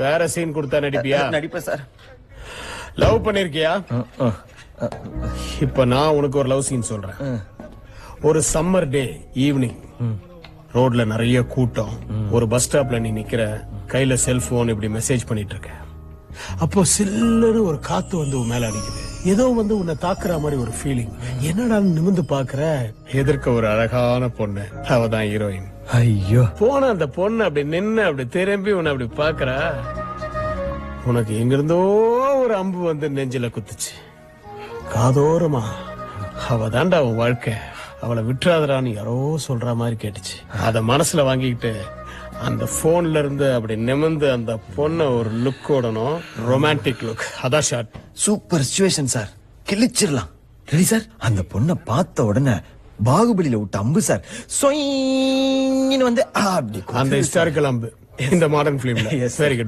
வேற சீன் கொடுத்தா நடிப்பியா? நடிப்பேன் sir. Love பண்ணிருக்கியா? இப்ப நான் உனக்கு ஒரு லவ் சீன் சொல்றேன். ஒரு சம்மர் டே ஈவினிங், ரோட்ல நிறைய கூட்டம், ஒரு பஸ் ஸ்டாப்ல நீ நிக்கிற, கையில செல்போன் இப்படி மெசேஜ் பண்ணிட்டு இருக்க. அப்போ சில்லுன்னு ஒரு காத்து வந்து உன் மேல அடிக்குது. ஏதோ வந்து உன்னை தாக்குற மாதிரி ஒரு ஃபீலிங். என்னடா நிமிந்து பாக்குற, எதிர்க்க ஒரு அழகான பொண்ணு, அவதான் ஹீரோயின். ஐயோ, போன அந்த பொண்ணு அப்படி நின்னு அப்படி திரும்பி உன்னை அப்படி பாக்குற, உனக்கு எங்கிருந்தோ ஒரு அம்பு வந்து நெஞ்சில குத்துச்சு. காதோரமா அவதான்டா உன் வாழ்க்கை, அவளை விட்டுறாதடான்னு யாரோ சொல்ற மாதிரி கேட்டுச்சு. அத மனசுல வாங்கிக்கிட்டு அந்த போன்ல இருந்து அப்படி நிமிந்து அந்த பொண்ண ஒரு லுக் ஓடணும், ரொமான்டிக் லுக். அதான் ஷாட். சூப்பர் சிச்சுவேஷன் சார், கிழிச்சிடலாம். Ready sir? அந்த பொண்ணை பார்த்த உடனே பாகுபலியில விட்ட அம்பு சார், சொயின்னு வந்து அப்படி அந்த ஹிஸ்டாரிக்கல் அம்பு இந்த மாடர்ன் பிலிம்ல. Very good.